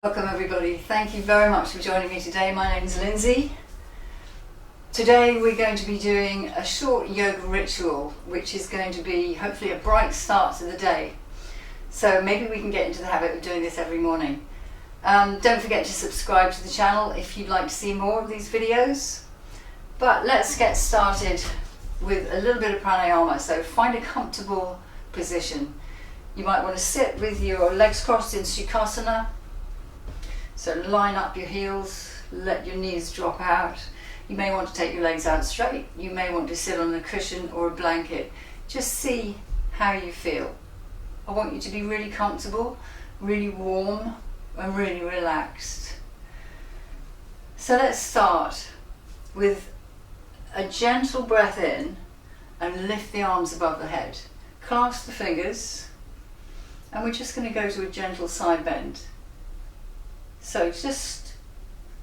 Welcome everybody. Thank you very much for joining me today. My name is Lindsay. Today we're going to be doing a short yoga ritual which is going to be hopefully a bright start to the day. So maybe we can get into the habit of doing this every morning. Don't forget to subscribe to the channel if you'd like to see more of these videos. But let's get started with a little bit of pranayama. So find a comfortable position. You might want to sit with your legs crossed in Sukhasana. So line up your heels, let your knees drop out. You may want to take your legs out straight. You may want to sit on a cushion or a blanket. Just see how you feel. I want you to be really comfortable, really warm and really relaxed. So let's start with a gentle breath in and lift the arms above the head. Clasp the fingers and we're just going to go to a gentle side bend. So just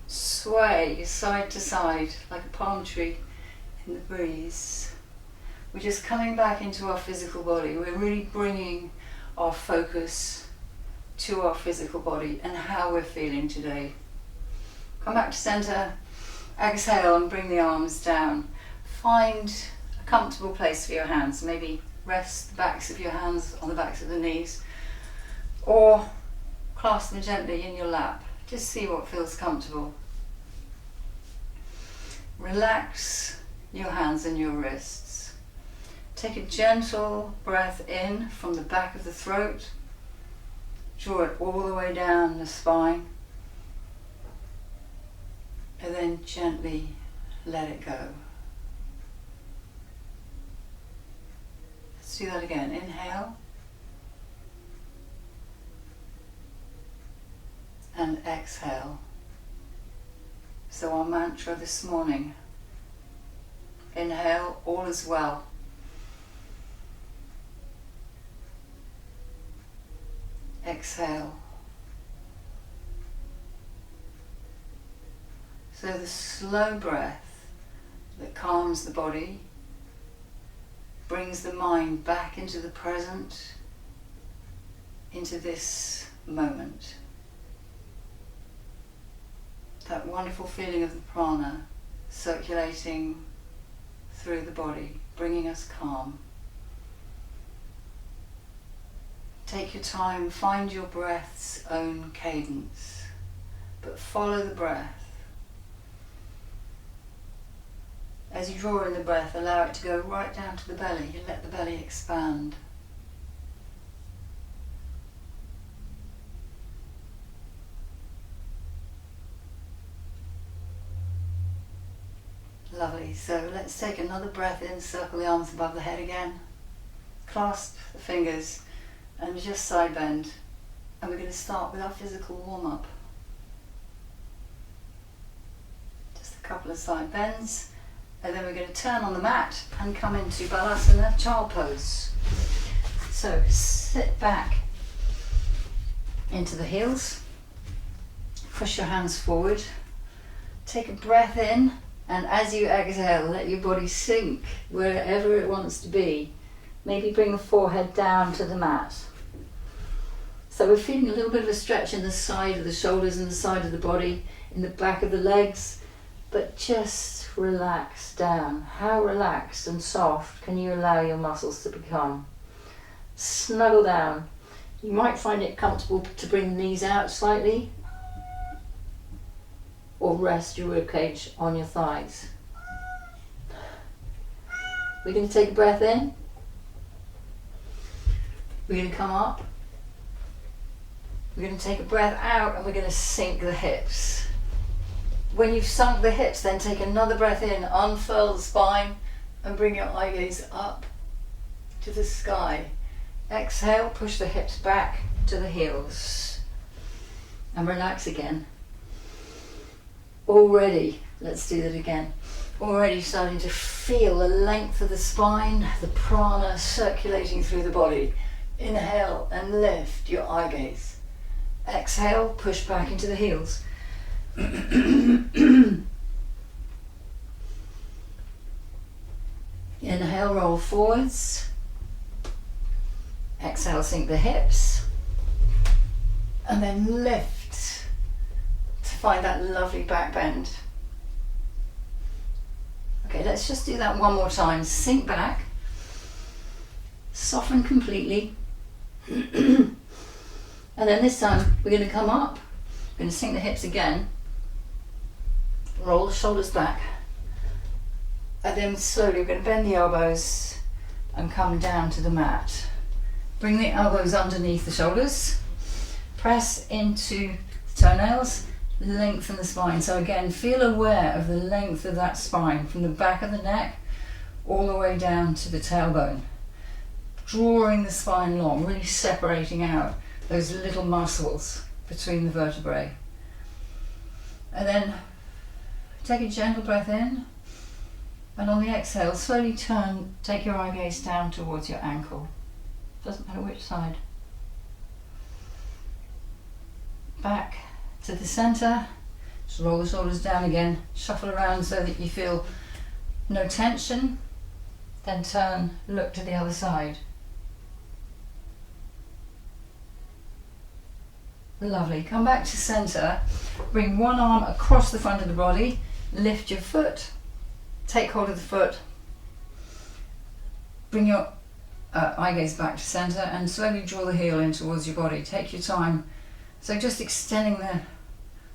sway side to side like a palm tree in the breeze. We're just coming back into our physical body. We're really bringing our focus to our physical body and how we're feeling today. Come back to center, exhale and bring the arms down. Find a comfortable place for your hands. Maybe rest the backs of your hands on the backs of the knees or clasp them gently in your lap. Just see what feels comfortable. Relax your hands and your wrists. Take a gentle breath in from the back of the throat. Draw it all the way down the spine. And then gently let it go. Let's do that again. Inhale. And exhale. So our mantra this morning, inhale, all is well. Exhale. So the slow breath that calms the body, brings the mind back into the present, into this moment. That wonderful feeling of the prana circulating through the body, bringing us calm. Take your time, find your breath's own cadence, but follow the breath. As you draw in the breath, allow it to go right down to the belly. You let the belly expand. Lovely, so let's take another breath in, circle the arms above the head again, clasp the fingers and just side bend. And we're going to start with our physical warm-up. Just a couple of side bends and then we're going to turn on the mat and come into Balasana, child pose. So sit back into the heels, push your hands forward, take a breath in. And as you exhale, let your body sink wherever it wants to be. Maybe bring the forehead down to the mat. So we're feeling a little bit of a stretch in the side of the shoulders and the side of the body, in the back of the legs, but just relax down. How relaxed and soft can you allow your muscles to become? Snuggle down. You might find it comfortable to bring the knees out slightly, or rest your ribcage on your thighs. We're going to take a breath in. We're going to come up. We're going to take a breath out and we're going to sink the hips. When you've sunk the hips, then take another breath in, unfurl the spine and bring your eye gaze up to the sky. Exhale, push the hips back to the heels and relax again. Already, let's do that again. Already starting to feel the length of the spine, the prana circulating through the body. Inhale and lift your eye gaze. Exhale, push back into the heels. Inhale, roll forwards. Exhale, sink the hips. And then lift find that lovely back bend. Okay, let's just do that one more time. Sink back, soften completely, and then this time we're going to come up, we're going to sink the hips again, roll the shoulders back, and then slowly we're going to bend the elbows and come down to the mat. Bring the elbows underneath the shoulders, press into the toenails, lengthen the spine. So again, feel aware of the length of that spine from the back of the neck all the way down to the tailbone. Drawing the spine long, really separating out those little muscles between the vertebrae. And then take a gentle breath in, and on the exhale, slowly turn, take your eye gaze down towards your ankle. Doesn't matter which side. Back to the center, just roll the shoulders down again, shuffle around so that you feel no tension, then turn, look to the other side. Lovely, come back to center, bring one arm across the front of the body, lift your foot, take hold of the foot, bring your eye gaze back to center and slowly draw the heel in towards your body. Take your time. So just extending the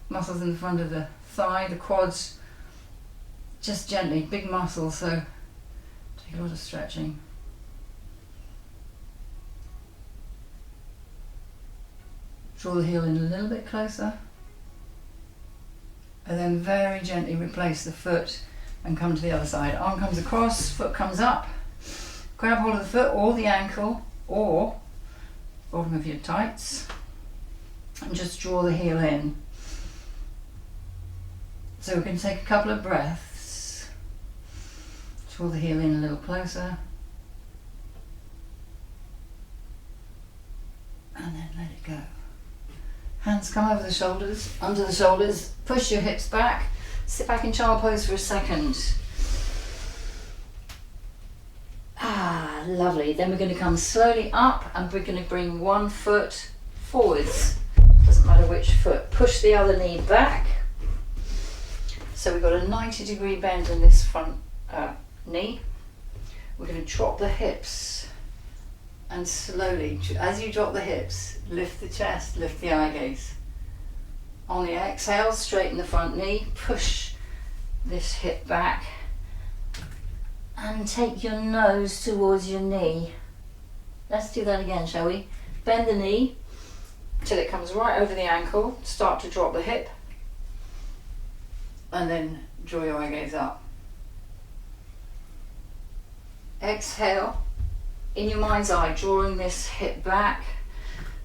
muscles in the front of the thigh, the quads, just gently, big muscles, so take a lot of stretching. Draw the heel in a little bit closer, and then very gently replace the foot and come to the other side. Arm comes across, foot comes up, grab hold of the foot or the ankle or bottom of your tights and just draw the heel in. So we can take a couple of breaths, draw the heel in a little closer, and then let it go. Hands come over the shoulders, under the shoulders, push your hips back, sit back in child pose for a second. Lovely. Then we're going to come slowly up and we're going to bring one foot forwards, doesn't matter which foot. Push the other knee back. So we've got a 90-degree bend in this front knee. We're going to drop the hips and slowly, as you drop the hips, lift the chest, lift the eye gaze. On the exhale, straighten the front knee, push this hip back and take your nose towards your knee. Let's do that again, shall we? Bend the knee till it comes right over the ankle, start to drop the hip and then draw your eye gaze up. Exhale, in your mind's eye, drawing this hip back,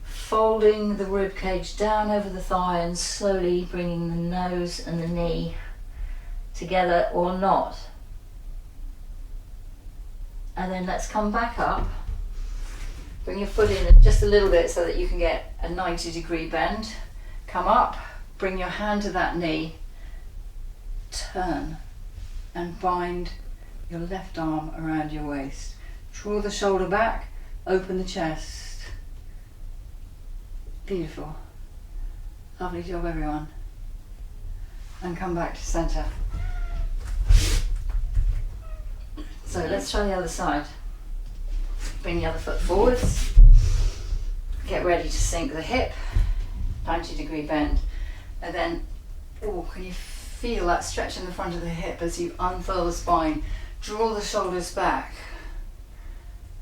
folding the rib cage down over the thigh and slowly bringing the nose and the knee together or not. And then let's come back up, bring your foot in just a little bit so that you can get a 90-degree bend. Come up, bring your hand to that knee, turn and bind your left arm around your waist. Draw the shoulder back, open the chest. Beautiful. Lovely job, everyone. And come back to center. So let's try the other side. Bring the other foot forwards. Get ready to sink the hip, 90-degree bend. And then, can you feel that stretch in the front of the hip as you unfurl the spine? Draw the shoulders back.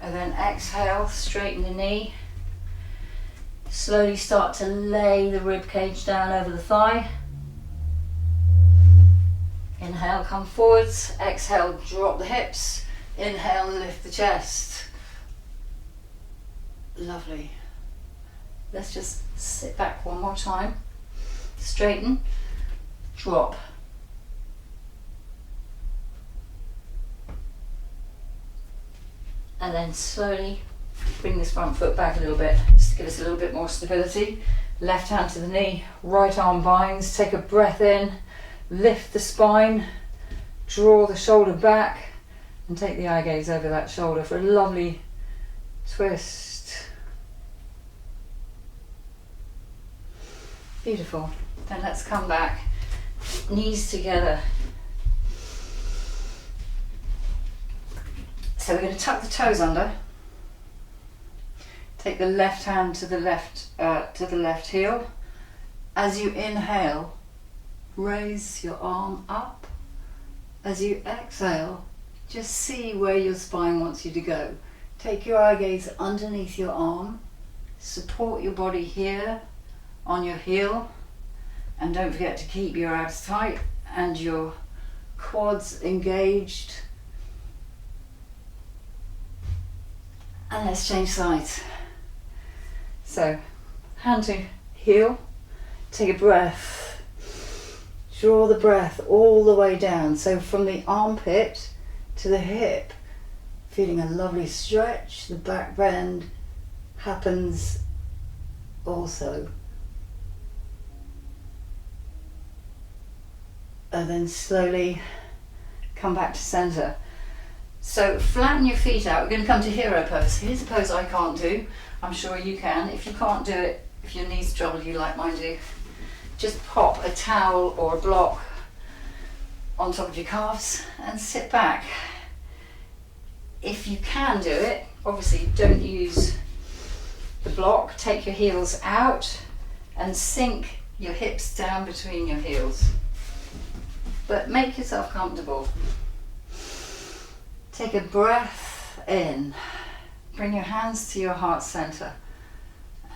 And then exhale, straighten the knee. Slowly start to lay the rib cage down over the thigh. Inhale, come forwards. Exhale, drop the hips. Inhale, lift the chest. Lovely. Let's just sit back one more time. Straighten, drop. And then slowly bring this front foot back a little bit, just to give us a little bit more stability. Left hand to the knee, right arm binds. Take a breath in, lift the spine, draw the shoulder back, and take the eye gaze over that shoulder for a lovely twist. Beautiful. Then let's come back, knees together. So we're going to tuck the toes under. Take the left hand to the left heel. As you inhale, raise your arm up. As you exhale, just see where your spine wants you to go. Take your eye gaze underneath your arm. Support your body here on your heel. And don't forget to keep your abs tight and your quads engaged. And let's change sides. So, hand to heel, take a breath. Draw the breath all the way down. So from the armpit to the hip, feeling a lovely stretch. The back bend happens also. And then slowly come back to center. So flatten your feet out. We're going to come to hero pose. Here's a pose I can't do. I'm sure you can. If you can't do it, if your knees trouble you like mine do, just pop a towel or a block on top of your calves and sit back. If you can do it, obviously don't use the block. Take your heels out and sink your hips down between your heels. But make yourself comfortable. Take a breath in. Bring your hands to your heart center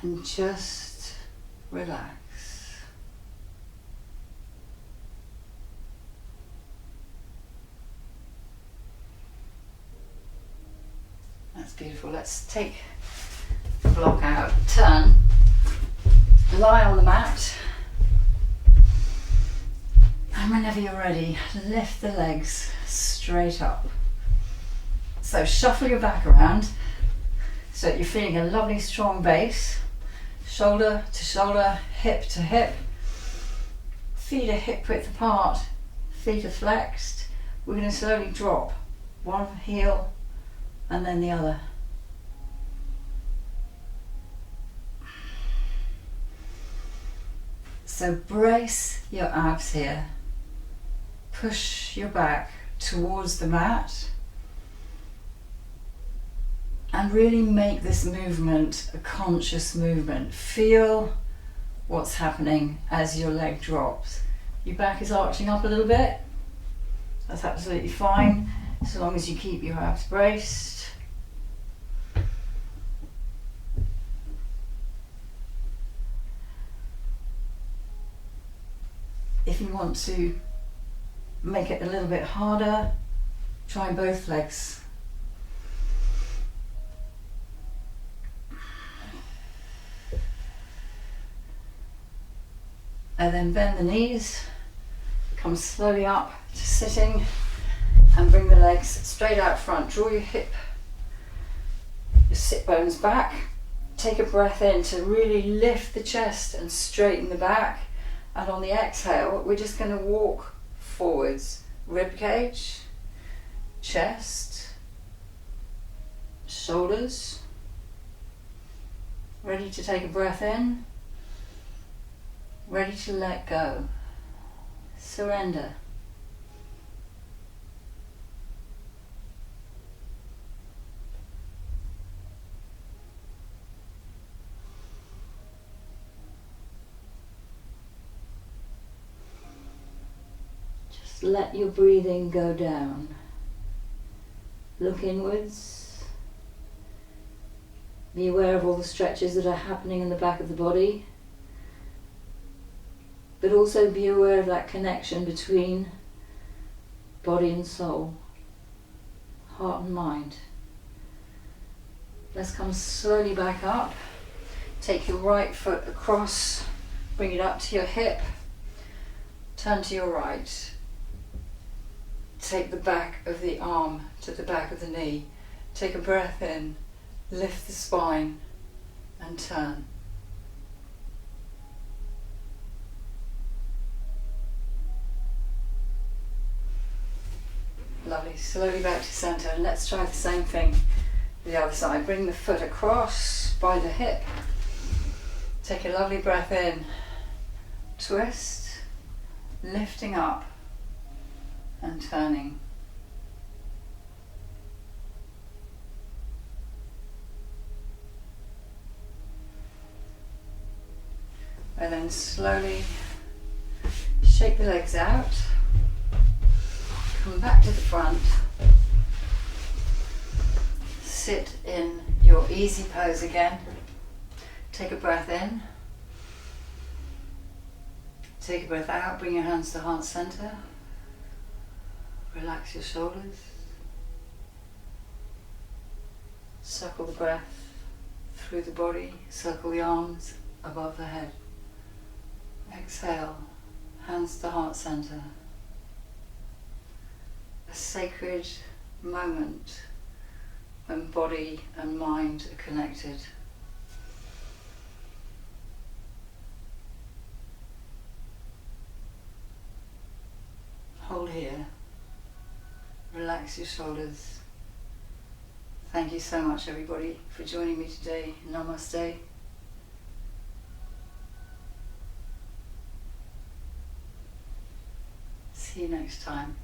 and just relax. That's beautiful. Let's take the block out, turn, lie on the mat. And whenever you're ready, lift the legs straight up. So shuffle your back around so that you're feeling a lovely strong base. Shoulder to shoulder, hip to hip. Feet are hip width apart, feet are flexed. We're going to slowly drop one heel and then the other. So brace your abs here. Push your back towards the mat and really make this movement a conscious movement. Feel what's happening as your leg drops. Your back is arching up a little bit. That's absolutely fine, so long as you keep your abs braced. If you want to make it a little bit harder, try both legs. And then bend the knees, come slowly up to sitting and bring the legs straight out front. Draw your sit bones back. Take a breath in to really lift the chest and straighten the back. And on the exhale, we're just going to walk forwards. Rib cage, chest, shoulders. Ready to take a breath in. Ready to let go. Surrender. Just let your breathing go down. Look inwards. Be aware of all the stretches that are happening in the back of the body. But also be aware of that connection between body and soul, heart and mind. Let's come slowly back up. Take your right foot across, bring it up to your hip, turn to your right. Take the back of the arm to the back of the knee. Take a breath in, lift the spine and turn. Lovely, slowly back to center, and let's try the same thing the other side. Bring the foot across by the hip. Take a lovely breath in, twist, lifting up and turning. And then slowly shake the legs out, come back to the front, sit in your easy pose again, take a breath in, take a breath out, bring your hands to heart center, relax your shoulders, circle the breath through the body, circle the arms above the head. Exhale, hands to heart center. A sacred moment when body and mind are connected. Hold here. Relax your shoulders. Thank you so much, everybody, for joining me today. Namaste. See you next time.